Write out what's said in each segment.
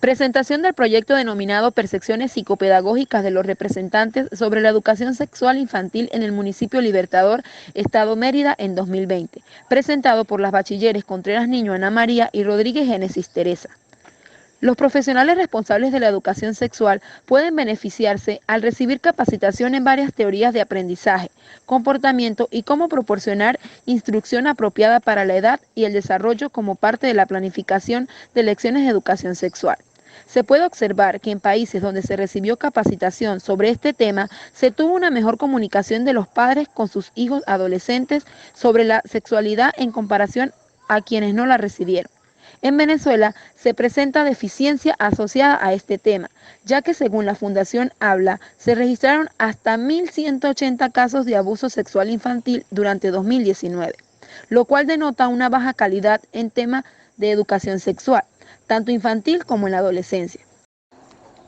Presentación del proyecto denominado Percepciones psicopedagógicas de los representantes sobre la educación sexual infantil en el municipio Libertador, Estado Mérida, en 2020, presentado por las bachilleres Contreras Niño Ana María y Rodríguez Génesis Teresa. Los profesionales responsables de la educación sexual pueden beneficiarse al recibir capacitación en varias teorías de aprendizaje, comportamiento y cómo proporcionar instrucción apropiada para la edad y el desarrollo como parte de la planificación de lecciones de educación sexual. Se puede observar que en países donde se recibió capacitación sobre este tema, se tuvo una mejor comunicación de los padres con sus hijos adolescentes sobre la sexualidad en comparación a quienes no la recibieron. En Venezuela se presenta deficiencia asociada a este tema, ya que según la Fundación Habla, se registraron hasta 1.180 casos de abuso sexual infantil durante 2019, lo cual denota una baja calidad en tema de educación sexual, tanto infantil como en la adolescencia.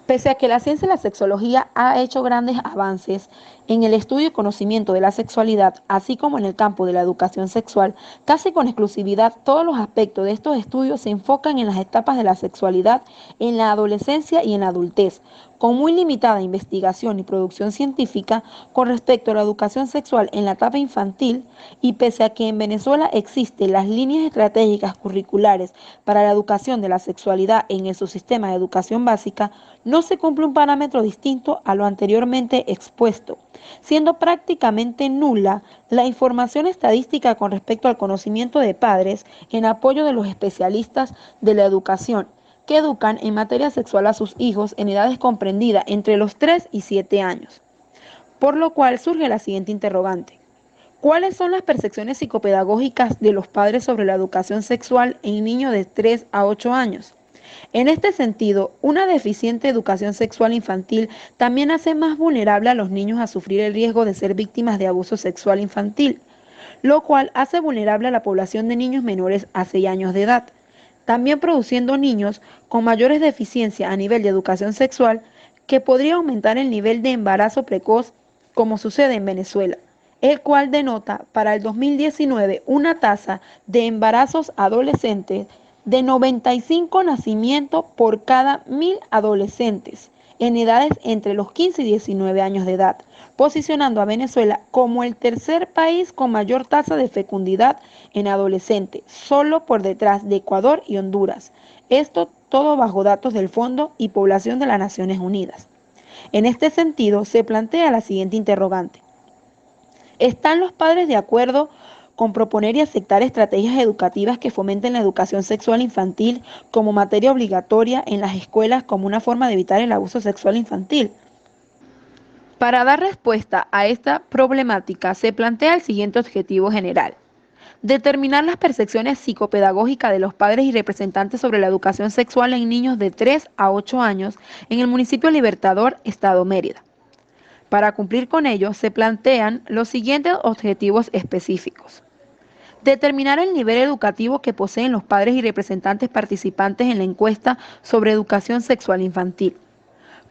Pese a que la ciencia de la sexología ha hecho grandes avances en el estudio y conocimiento de la sexualidad, así como en el campo de la educación sexual, casi con exclusividad todos los aspectos de estos estudios se enfocan en las etapas de la sexualidad en la adolescencia y en la adultez, con muy limitada investigación y producción científica con respecto a la educación sexual en la etapa infantil, y pese a que en Venezuela existen las líneas estratégicas curriculares para la educación de la sexualidad en el subsistema de educación básica, no se cumple un parámetro distinto a lo anteriormente expuesto, siendo prácticamente nula la información estadística con respecto al conocimiento de padres en apoyo de los especialistas de la educación, que educan en materia sexual a sus hijos en edades comprendidas entre los 3 y 7 años. Por lo cual surge la siguiente interrogante. ¿Cuáles son las percepciones psicopedagógicas de los padres sobre la educación sexual en niños de 3 a 8 años? En este sentido, una deficiente educación sexual infantil también hace más vulnerable a los niños a sufrir el riesgo de ser víctimas de abuso sexual infantil, lo cual hace vulnerable a la población de niños menores a 6 años de edad, también produciendo niños con mayores deficiencias a nivel de educación sexual que podría aumentar el nivel de embarazo precoz como sucede en Venezuela, el cual denota para el 2019 una tasa de embarazos adolescentes de 95 nacimientos por cada 1.000 adolescentes en edades entre los 15 y 19 años de edad, posicionando a Venezuela como el tercer país con mayor tasa de fecundidad en adolescentes, solo por detrás de Ecuador y Honduras. Esto todo bajo datos del Fondo y Población de las Naciones Unidas. En este sentido, se plantea la siguiente interrogante. ¿Están los padres de acuerdo con proponer y aceptar estrategias educativas que fomenten la educación sexual infantil como materia obligatoria en las escuelas como una forma de evitar el abuso sexual infantil? Para dar respuesta a esta problemática se plantea el siguiente objetivo general. Determinar las percepciones psicopedagógicas de los padres y representantes sobre la educación sexual en niños de 3 a 8 años en el municipio Libertador, Estado Mérida. Para cumplir con ello, se plantean los siguientes objetivos específicos. Determinar el nivel educativo que poseen los padres y representantes participantes en la encuesta sobre educación sexual infantil.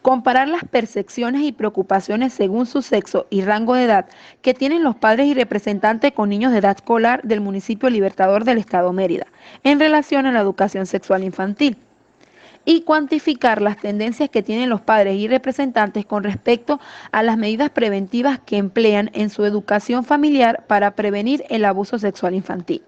Comparar las percepciones y preocupaciones según su sexo y rango de edad que tienen los padres y representantes con niños de edad escolar del municipio Libertador del Estado Mérida en relación a la educación sexual infantil, y cuantificar las tendencias que tienen los padres y representantes con respecto a las medidas preventivas que emplean en su educación familiar para prevenir el abuso sexual infantil.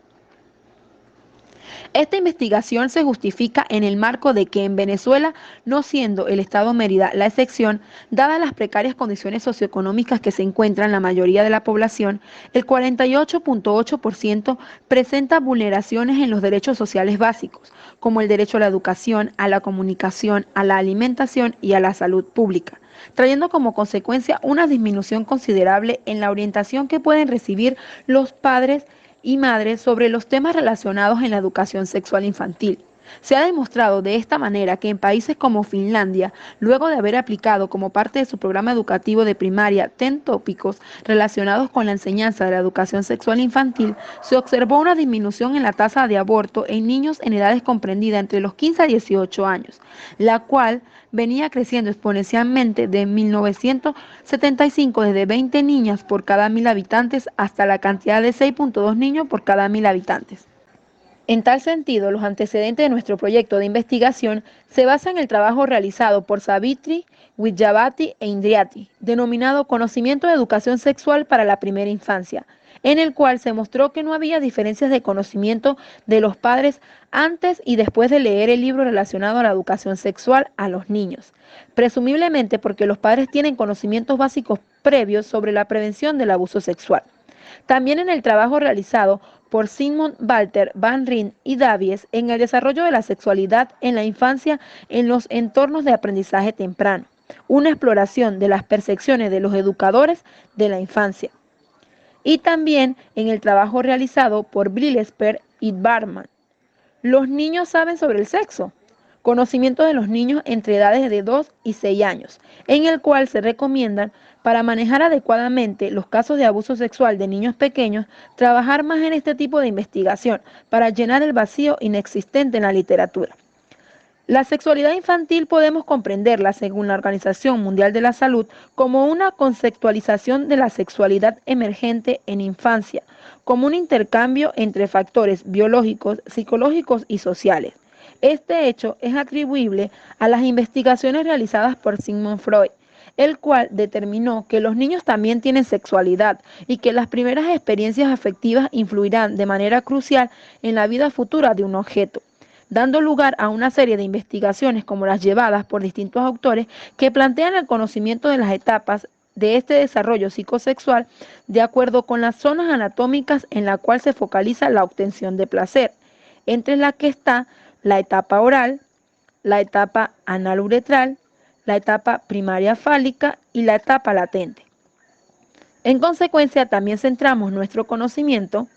Esta investigación se justifica en el marco de que en Venezuela, no siendo el Estado Mérida la excepción, dadas las precarias condiciones socioeconómicas que se encuentran la mayoría de la población, el 48.8% presenta vulneraciones en los derechos sociales básicos, como el derecho a la educación, a la comunicación, a la alimentación y a la salud pública, trayendo como consecuencia una disminución considerable en la orientación que pueden recibir los padres y madres sobre los temas relacionados en la educación sexual infantil. Se ha demostrado de esta manera que en países como Finlandia, luego de haber aplicado como parte de su programa educativo de primaria 10 tópicos relacionados con la enseñanza de la educación sexual infantil, se observó una disminución en la tasa de aborto en niños en edades comprendidas entre los 15 a 18 años, la cual venía creciendo exponencialmente de 1975 desde 20 niñas por cada 1.000 habitantes hasta la cantidad de 6.2 niños por cada 1.000 habitantes. En tal sentido, los antecedentes de nuestro proyecto de investigación se basan en el trabajo realizado por Savitri, Widyavati e Indriati, denominado Conocimiento de Educación Sexual para la Primera Infancia, en el cual se mostró que no había diferencias de conocimiento de los padres antes y después de leer el libro relacionado a la educación sexual a los niños, presumiblemente porque los padres tienen conocimientos básicos previos sobre la prevención del abuso sexual. También en el trabajo realizado por Sigmund Walter Van Rijn y Davies en el desarrollo de la sexualidad en la infancia en los entornos de aprendizaje temprano, una exploración de las percepciones de los educadores de la infancia. Y también en el trabajo realizado por Brillesper y Barman. Los niños saben sobre el sexo. Conocimiento de los niños entre edades de 2 y 6 años, en el cual se recomiendan para manejar adecuadamente los casos de abuso sexual de niños pequeños, trabajar más en este tipo de investigación para llenar el vacío inexistente en la literatura. La sexualidad infantil podemos comprenderla, según la Organización Mundial de la Salud, como una conceptualización de la sexualidad emergente en infancia, como un intercambio entre factores biológicos, psicológicos y sociales. Este hecho es atribuible a las investigaciones realizadas por Sigmund Freud, el cual determinó que los niños también tienen sexualidad y que las primeras experiencias afectivas influirán de manera crucial en la vida futura de un objeto, dando lugar a una serie de investigaciones como las llevadas por distintos autores que plantean el conocimiento de las etapas de este desarrollo psicosexual de acuerdo con las zonas anatómicas en la cual se focaliza la obtención de placer, entre las que está la etapa oral, la etapa analuretral, la etapa primaria fálica y la etapa latente. En consecuencia, también centramos nuestro conocimiento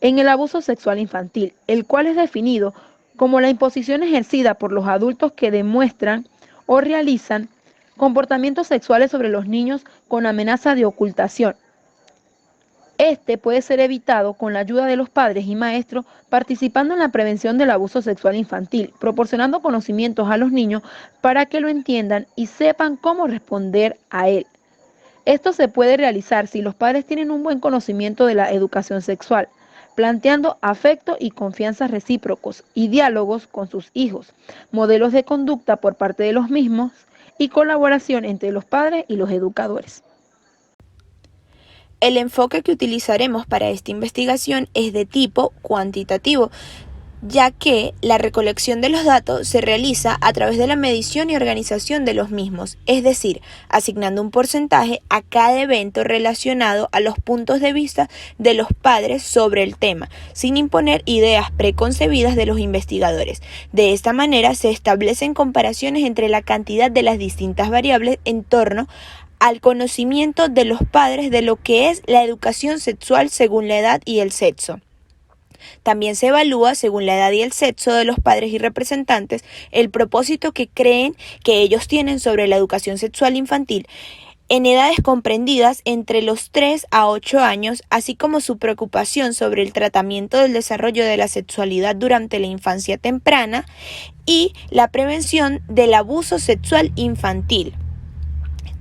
en el abuso sexual infantil, el cual es definido como la imposición ejercida por los adultos que demuestran o realizan comportamientos sexuales sobre los niños con amenaza de ocultación. Este puede ser evitado con la ayuda de los padres y maestros participando en la prevención del abuso sexual infantil, proporcionando conocimientos a los niños para que lo entiendan y sepan cómo responder a él. Esto se puede realizar si los padres tienen un buen conocimiento de la educación sexual, planteando afecto y confianza recíprocos y diálogos con sus hijos, modelos de conducta por parte de los mismos y colaboración entre los padres y los educadores. El enfoque que utilizaremos para esta investigación es de tipo cuantitativo, ya que la recolección de los datos se realiza a través de la medición y organización de los mismos, es decir, asignando un porcentaje a cada evento relacionado a los puntos de vista de los padres sobre el tema, sin imponer ideas preconcebidas de los investigadores. De esta manera se establecen comparaciones entre la cantidad de las distintas variables en torno al conocimiento de los padres de lo que es la educación sexual según la edad y el sexo. También se evalúa, según la edad y el sexo de los padres y representantes, el propósito que creen que ellos tienen sobre la educación sexual infantil en edades comprendidas entre los 3 a 8 años, así como su preocupación sobre el tratamiento del desarrollo de la sexualidad durante la infancia temprana y la prevención del abuso sexual infantil.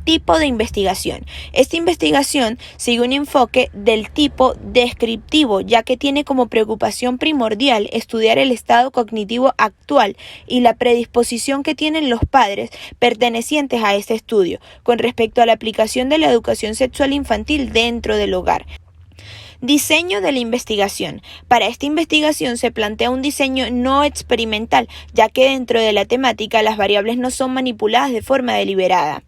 Tipo de investigación. Esta investigación sigue un enfoque del tipo descriptivo, ya que tiene como preocupación primordial estudiar el estado cognitivo actual y la predisposición que tienen los padres pertenecientes a este estudio con respecto a la aplicación de la educación sexual infantil dentro del hogar. Diseño de la investigación. Para esta investigación se plantea un diseño no experimental, ya que dentro de la temática las variables no son manipuladas de forma deliberada.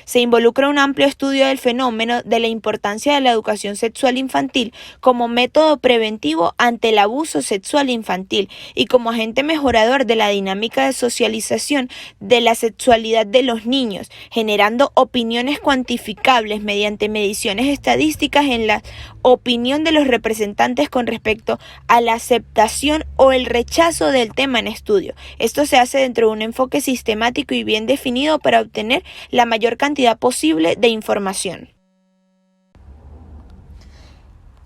Se involucra un amplio estudio del fenómeno de la importancia de la educación sexual infantil como método preventivo ante el abuso sexual infantil y como agente mejorador de la dinámica de socialización de la sexualidad de los niños, generando opiniones cuantificables mediante mediciones estadísticas en la opinión de los representantes con respecto a la aceptación o el rechazo del tema en estudio. Esto se hace dentro de un enfoque sistemático y bien definido para obtener la mayor cantidad posible de información.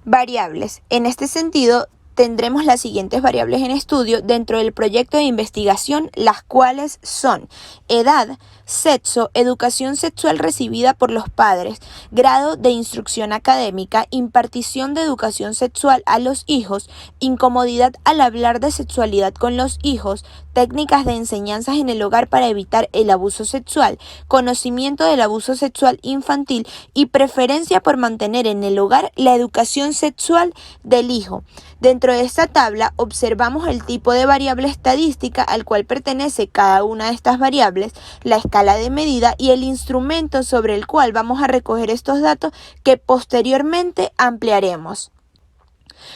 Variables. En este sentido, tendremos las siguientes variables en estudio dentro del proyecto de investigación, las cuales son edad, sexo, educación sexual recibida por los padres, grado de instrucción académica, impartición de educación sexual a los hijos, incomodidad al hablar de sexualidad con los hijos, técnicas de enseñanzas en el hogar para evitar el abuso sexual, conocimiento del abuso sexual infantil y preferencia por mantener en el hogar la educación sexual del hijo. Dentro de esta tabla observamos el tipo de variable estadística al cual pertenece cada una de estas variables, la escala de medida y el instrumento sobre el cual vamos a recoger estos datos que posteriormente ampliaremos.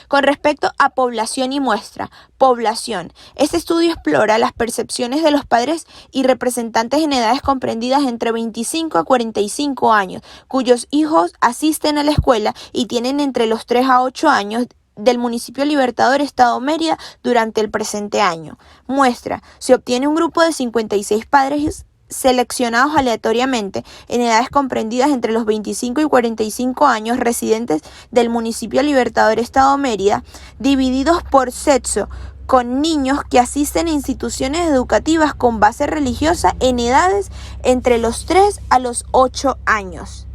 Con respecto a población y muestra, población. Este estudio explora las percepciones de los padres y representantes en edades comprendidas entre 25 a 45 años, cuyos hijos asisten a la escuela y tienen entre los 3 a 8 años del municipio Libertador, Estado Mérida, durante el presente año. Muestra. Se obtiene un grupo de 56 padres seleccionados aleatoriamente en edades comprendidas entre los 25 y 45 años, residentes del municipio Libertador, Estado Mérida, divididos por sexo, con niños que asisten a instituciones educativas con base religiosa en edades entre los 3 a los 8 años.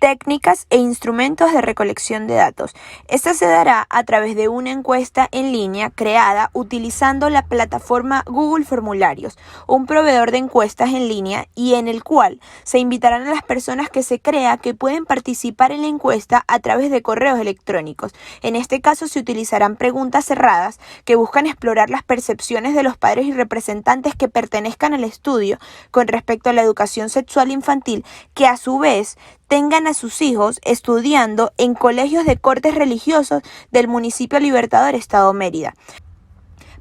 Técnicas e instrumentos de recolección de datos. Esta se dará a través de una encuesta en línea creada utilizando la plataforma Google Formularios, un proveedor de encuestas en línea y en el cual se invitarán a las personas que se crea que pueden participar en la encuesta a través de correos electrónicos. En este caso se utilizarán preguntas cerradas que buscan explorar las percepciones de los padres y representantes que pertenezcan al estudio con respecto a la educación sexual infantil, que a su vez tengan a sus hijos estudiando en colegios de cortes religiosos del municipio Libertador, Estado Mérida.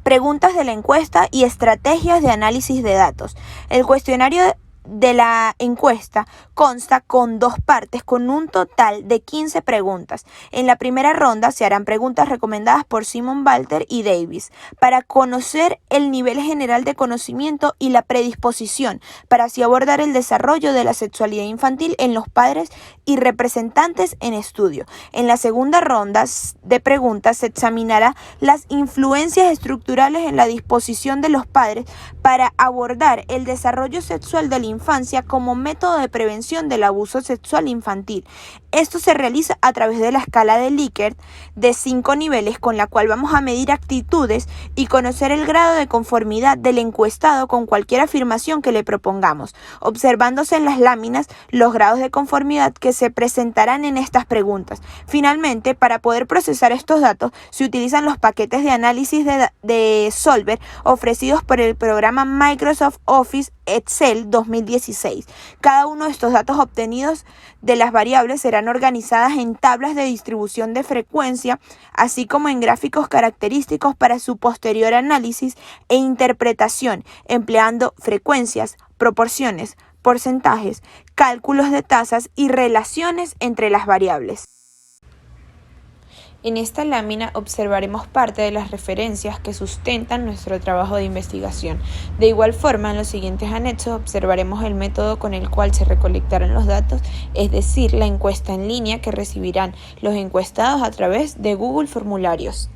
Preguntas de la encuesta y estrategias de análisis de datos. El cuestionario de la encuesta consta con 2 partes con un total de 15 preguntas. En la primera ronda se harán preguntas recomendadas por Simon Walter y Davis para conocer el nivel general de conocimiento y la predisposición para así abordar el desarrollo de la sexualidad infantil en los padres y representantes en estudio. En la segunda ronda de preguntas se examinará las influencias estructurales en la disposición de los padres para abordar el desarrollo sexual de la infancia como método de prevención del abuso sexual infantil. Esto se realiza a través de la escala de Likert de 5 niveles, con la cual vamos a medir actitudes y conocer el grado de conformidad del encuestado con cualquier afirmación que le propongamos, observándose en las láminas los grados de conformidad que se presentarán en estas preguntas. Finalmente, para poder procesar estos datos, se utilizan los paquetes de análisis de Solver ofrecidos por el programa Microsoft Office Excel 2016. Cada uno de estos datos obtenidos de las variables serán organizadas en tablas de distribución de frecuencia, así como en gráficos característicos para su posterior análisis e interpretación, empleando frecuencias, proporciones, porcentajes, cálculos de tasas y relaciones entre las variables. En esta lámina observaremos parte de las referencias que sustentan nuestro trabajo de investigación. De igual forma, en los siguientes anexos observaremos el método con el cual se recolectarán los datos, es decir, la encuesta en línea que recibirán los encuestados a través de Google Formularios.